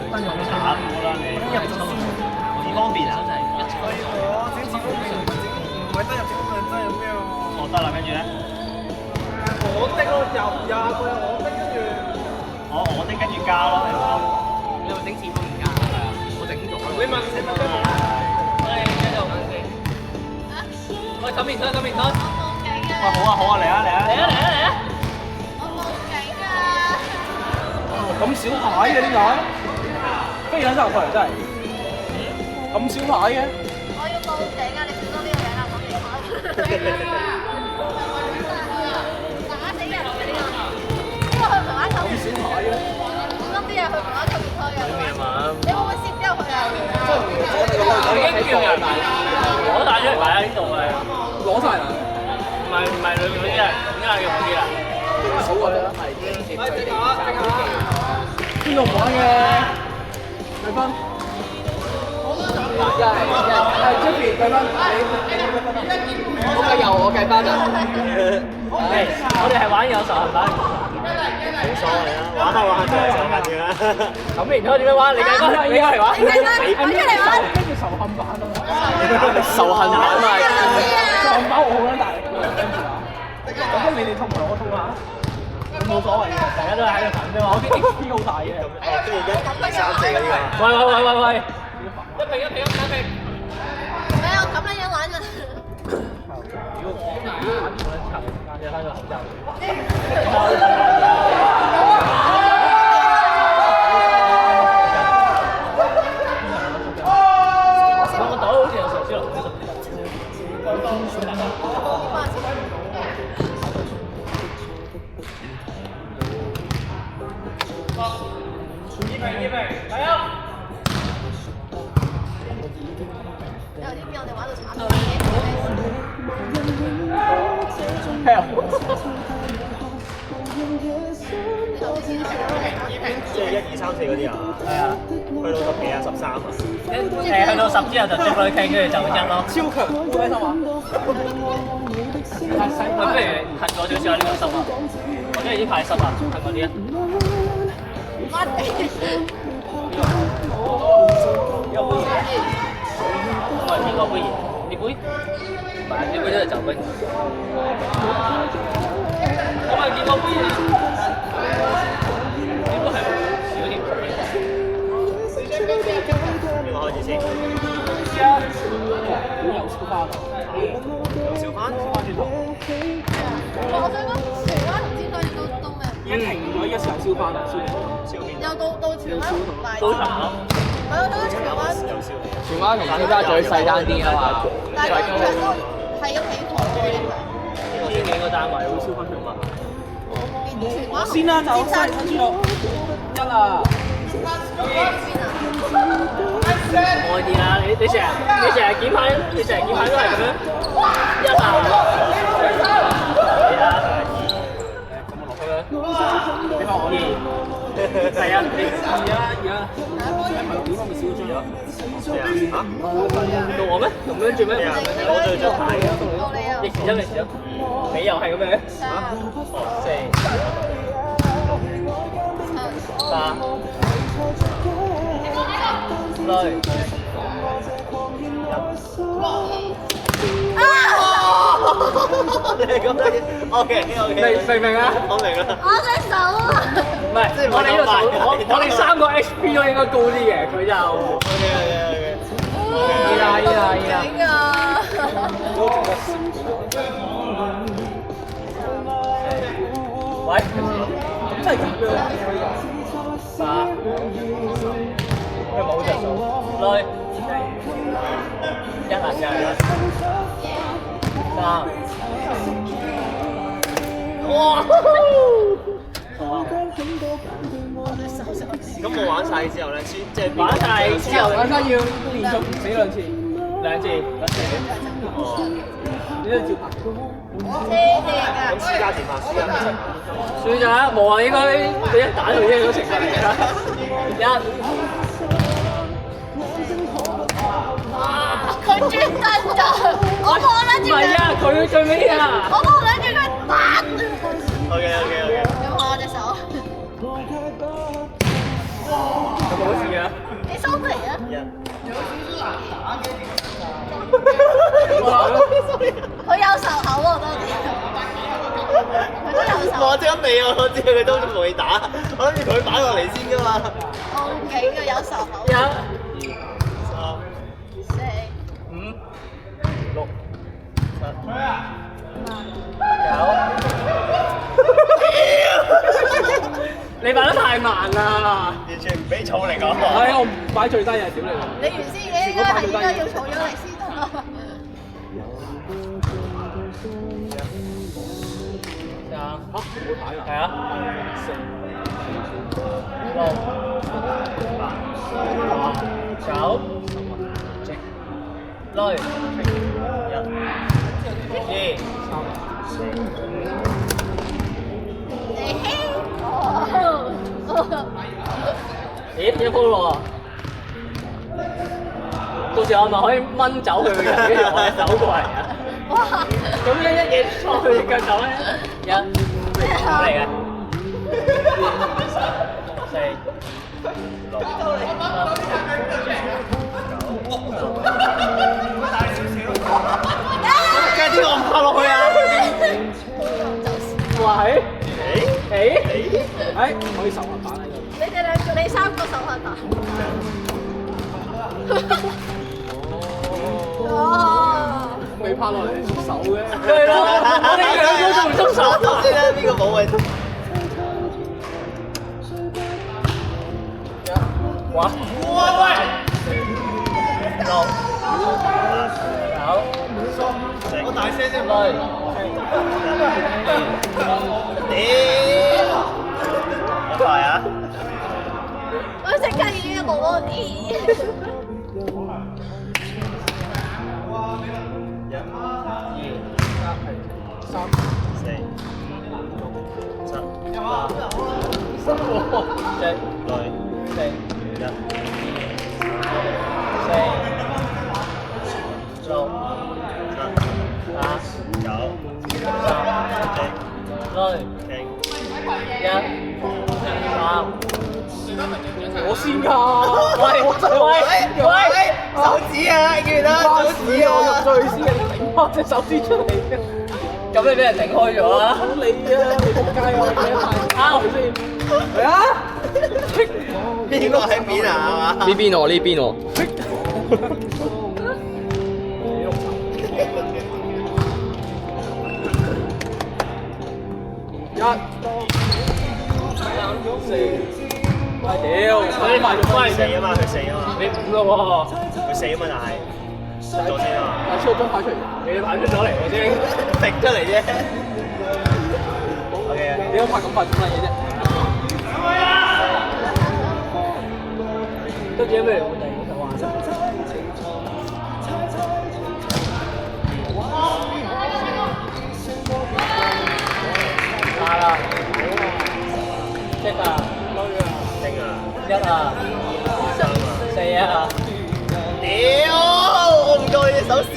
燈用慘好啦你，幾方便啊？我整字公唔係登入字公係登入咩喎？哦得啦，跟住咧，我的咯，廿個有我的，跟住我的跟住加咯，你會整字方而家？係啊，我整咗。你問咩？喂，繼續揾先。喂，咁面推，咁面推。哇好啊嚟啊嚟啊嚟啊嚟啊嚟啊！咁少牌嘅點解？飛緊上去真係咁少牌嘅。我要報警啊！你小心呢個名啊！講電話。打死人嘅呢個，呢個去平安球。咁少牌嘅。小心啲啊！去平安球面推嘅。你會唔會攝咗佢啊？我已經叫人攞晒出嚟擺喺呢度嘅，攞晒啦。唔係裏面嗰啲啊，點解要嗰啲啊？好啊，係已經接佢哋邊個唔玩嘅？計分。係出邊計分，我計由我計翻啊！我哋係玩有仇恨版，冇所謂啦，玩下玩下就係手緊嘅啦。咁然之後點樣玩？你計翻，你嚟玩。你計翻，我出嚟玩。跟住仇恨版啊嘛。仇恨版嘛，仇恨版我好撚大力嘅，跟住啊，咁你哋通埋我通下。冇所謂嘅，大家都係喺度等啫嘛。我啲 XP 好大嘅。跟住一三四嗰啲啊。喂！一平！咩？我咁樣樣玩啊！戴翻個口罩。我袋好似有壽司郎嘅。係啊！有啲俾我哋玩到慘到即係1、2、3、4嗰啲啊？係啊，去到10幾啊，13啊。去到10之後就接佢傾，跟住就1咯。超強，好開心啊！不如近咗少少呢個濕啊，或者係呢排濕啊，近嗰啲啊。我係見過杯熱，呢杯？唔係，呢杯都係酒杯。我係見過杯熱，呢杯係少甜。邊個開始先？有燒花㗎，小番？轉頭。我想講荃灣同尖東都咩？已經停咗，依家時候燒花啦，燒又到荃灣同大都長咯。係啊，到荃灣。荃灣同尖沙咀細單啲啊嘛，但係通常都係咁起貨嘅呢千幾個單位好燒番同埋。邊荃灣先啦，就西跟住1啊！邊啊？愛啲啦，你成日檢牌，你成日檢牌都係咁樣1啊，2啊，你話我2，係啊，2啊，點解咪少咗？嚇？到我咩？咁樣做咩？我最張牌嘅。到你啊！逆時針，你又係咁樣？你覺得 OK，明啊？我明啦。我隻手啊！唔係，我哋呢個手，我哋3個 HP 都應該高啲嘅，佢就 OK。整啊！喂，真係咁樣。8，佢冇隻數，來1啊，真係3，哇！咁我玩晒之後咧，即係玩晒之後，玩家要連續死2次2次，哦，你都照拍。咁私家電話，私家電話。算咗啦，冇啊，應該你一打就已經都成功嚟啦。佢專登㗎，我望撚住佢。唔係啊，佢最尾啊。我望撚住佢打。OK。有冇我隻手？冇事啊。你收皮啊！佢有仇口喎，多啲。佢都有仇。我即刻未啊！我知佢都同你打，我諗住佢擺落嚟先㗎嘛。我幾個有仇口。1、4、 5、 6、9。你擺得太慢啦！完全唔俾草嚟講。係我唔擺最低啊！屌你！你原先嘅應該係應該要儲咗嚟先得咯。嚇，唔會牌啊！係啊。6、9、10、9、1、2、咦，一鋪喎！到時我咪可以掹走佢嘅人，跟住我哋走過嚟啊！哇！咁樣一嘢錯佢隻腳走咧，嚟嘅。4、梗係點解我唔拍落去啊？喂，可以手環板喺度。你哋兩個，你3個手環板。哦。未拍落嚟縮手嘅。係咯，我哋兩個都唔縮手。先啦，呢個冇位。哇！喂！ 6、9、我大聲啲。10、快啊！我即刻已經冇咗啲。我先㗎。喂，手指啊，見啦，手指啊！我入最先嘅，你頂翻隻手指出嚟嘅。咁你俾人頂開咗啦！你啊，你仆街啊！你一排啱佢先。係啊。邊個喺面啊？呢邊喎，呢邊喎。1、2、4。屌！佢快咗佢4啊嘛，佢4啊嘛，你5咯喎。佢4啊嘛，但係咗先啊嘛，出咗牌出嚟，你派出咗嚟我先，揈出嚟啫。OK 啊，點解拍咁快做乜嘢啫？都知咩嚟？我哋想玩。打啦！即啊！定啊！1啊！4啊！屌！我唔夠你隻手攝。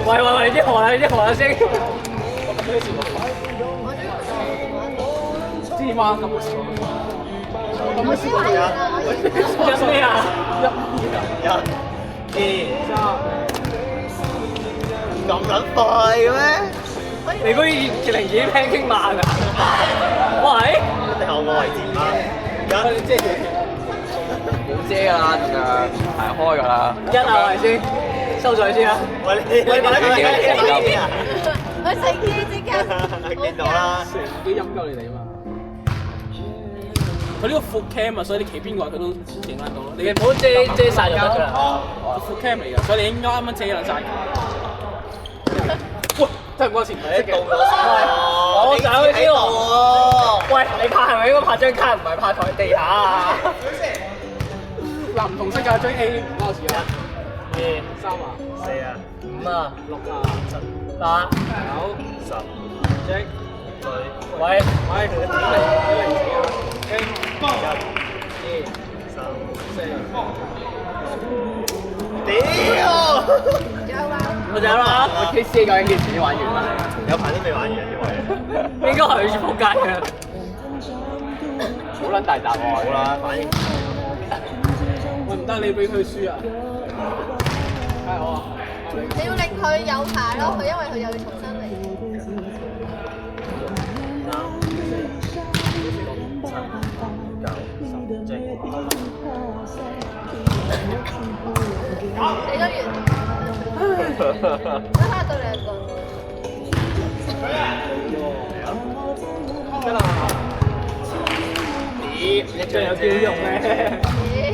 喂，你啲河啦，你啲河啦先。知嗎？咁嘅事。咁嘅事係啊！一咩啊1、2、3。咁撚快嘅咩？你嗰啲零件輕輕慢啊！喂，你後個位置啊！遮住，冇遮㗎啦，排開㗎啦。1啊，係咪先？收咗先啊！喂，你擺喺邊啊？佢食嘢即刻。見到啦。成幾陰鳩你哋啊嘛！佢呢個副 cam 啊，所以你企邊個位佢都影得到咯。你唔好遮晒就得㗎啦。副 cam 嚟㗎，所以你應該啱啱遮兩晒。喂，真係唔關事，到咗先喎。我走先喎。喂，你拍係咪應該拍張卡，唔係拍台地下啊？嗱，唔同色㗎，張 A 唔關我事啊。2、3啊4啊5啊，6啊，8、 10。 ，Jack，喂，喂，點嚟啊？1、2、3。屌！我走啦。我 KC 究竟幾時先玩完啊？有排都未玩完呢位。應該係要仆街嘅。好撚大閘喎。好啦，反應喂，唔得，你俾佢輸啊！係我啊！你要令佢有排咯，佢因為佢又要重新嚟。你都完，得下到兩個。得啦！咦，一張有機用咧？屌，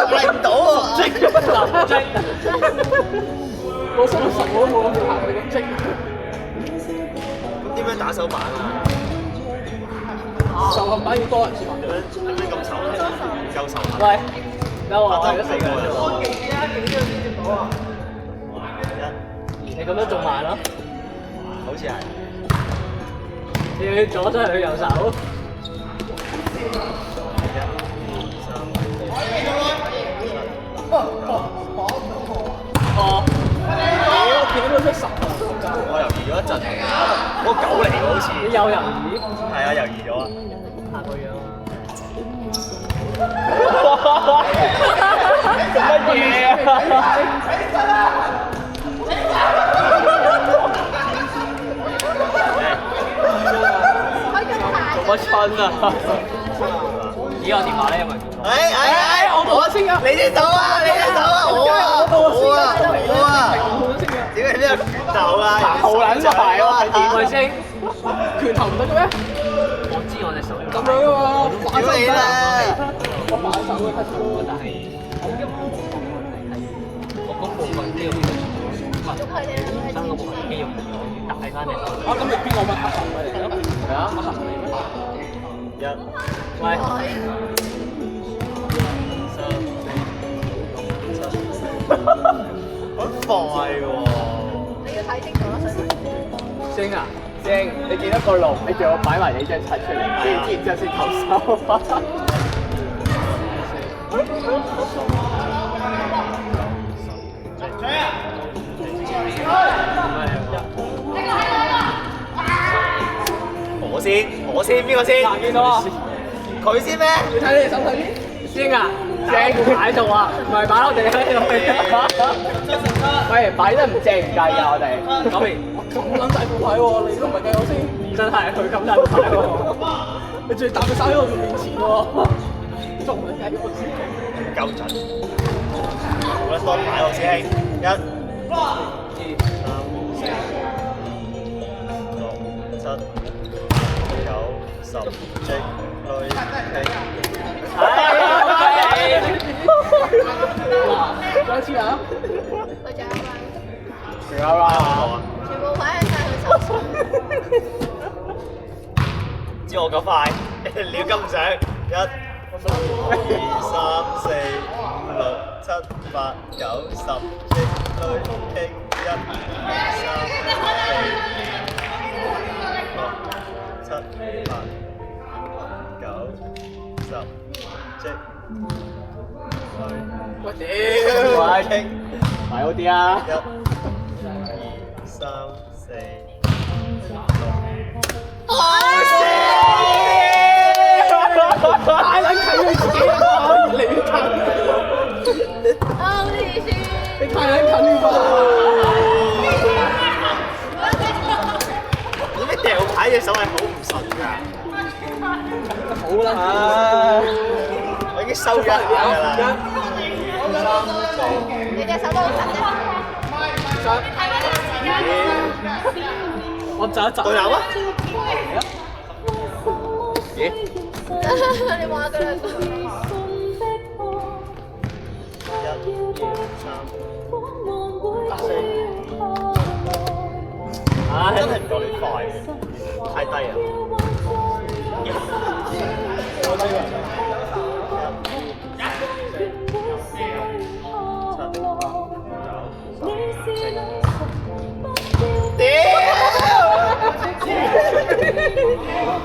嗌唔到啊！我心十我都冇諗住行你咁精。點樣打手板啊？受限版要多人先玩。點樣咁仇？夠仇恨。喂，等我得係4個人喎。你咁樣仲慢咯？好似係。你要左手去右手。哦，我見到佢10啊！我猶豫咗一陣，嗰個9嚟喎好似。你有猶豫？係啊，猶豫咗啊。下個樣啊！乜嘢啊？做乜春啊？咦，我電話咧，因為我先啊！你先走啊！你先走啊！我啊！點解呢個拳頭啊？好撚大喎！電話先，拳頭唔得嘅咩？我知我隻手咁樣嘅嘛，反手你啦！我反手嘅 touch 到，但係我嗰部分肌肉生嗰部分肌肉大翻隻手。啊，咁你邊個乜黑行嚟㗎？係啊，黑行嚟咩？喂，好快喎！你要睇清楚啦，水星啊，星，你見到個龍，你叫我擺埋你張柒出嚟，然之後先投手。我先，邊個先？嗱，見到啊！佢先咩？你睇你手睇邊？先啊，正擺喺度啊，唔係擺我哋喺度。喂，擺得唔正唔計㗎，我哋。講明，咁撚大副牌喎，你都唔係計我先。真係佢咁大牌喎。你仲要搭佢手喺我面前喎，仲唔計我先？夠準。好啦，多牌我師兄。1、2、3、4、5、6、7、9、10，積累積。再一次啊！佢仲有一位，仲有啦。全部擺喺晒佢手上。知我咁快，料跟唔上。1、2、3、4、5、6、7、8、9、10，積累積1、2、3、4、5、6、7、8、9、10，積喂屌！喂，買好啲啊！ 1、2、3、4、太撚近佢自己啦，越嚟越近。好意思。你太撚近呢個。點解掉牌隻手係好唔順㗎？好啦，我已經收咗人㗎啦。你隻手都好痕我窒一窒。對流啊！咦？你望下佢兩個。1、2、3、4，真係唔夠你快嘅，太低啦。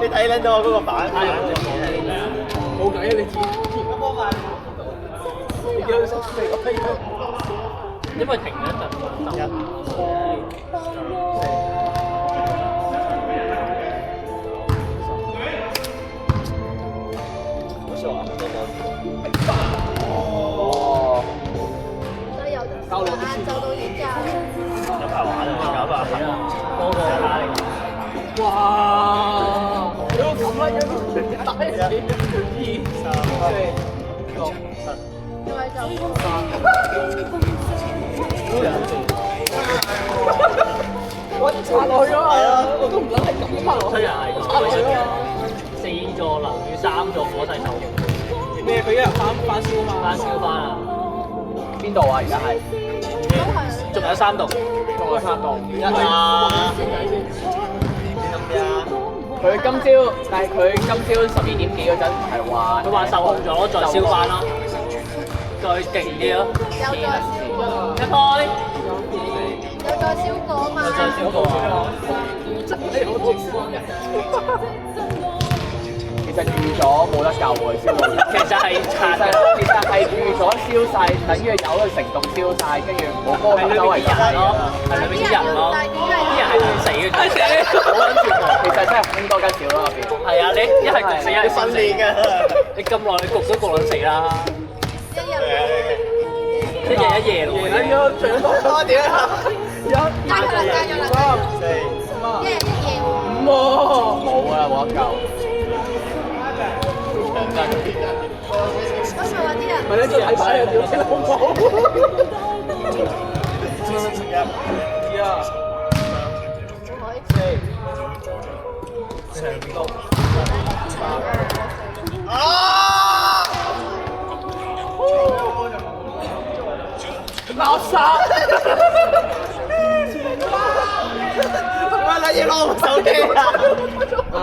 你睇撚到我嗰個板？冇計啊！你自己你叫佢14個飛。因為停咗一陣。因為就我插落去咗啊！我都唔撚係咁拍落七去。人係咁，佢出4座樓宇3座火勢手，咩？佢一日翻燒啊嘛。翻燒翻啊！邊度啊？而家係都係。仲有3棟，仲有3棟。啊！佢今朝，但係佢今朝12點幾嗰陣係話，佢話受控咗，再燒翻咯，再勁啲咯，有再燒過，一開有再燒過嘛？再燒過啊！其實預咗冇得救喎，燒到。其實係拆嘅，其實係預咗燒晒，等於有佢成棟燒晒，跟住冇波係裏周圍邊啲人咯，係裏邊啲人咯，啲人係焗死嘅，好撚絕望。其實真係空多吉少咯入邊。係啊，你一係焗死，一係訓練㗎。你咁耐，你焗都焗撚死啦，一日一夜咯，我點啊？加咗啦，加咗啦， 4、一日一夜喎。冇啦，冇得救。咁咪話啲人咪咧，再睇牌啊！屌你老母！啊！垃圾！點解你要攞我手機啊？唉。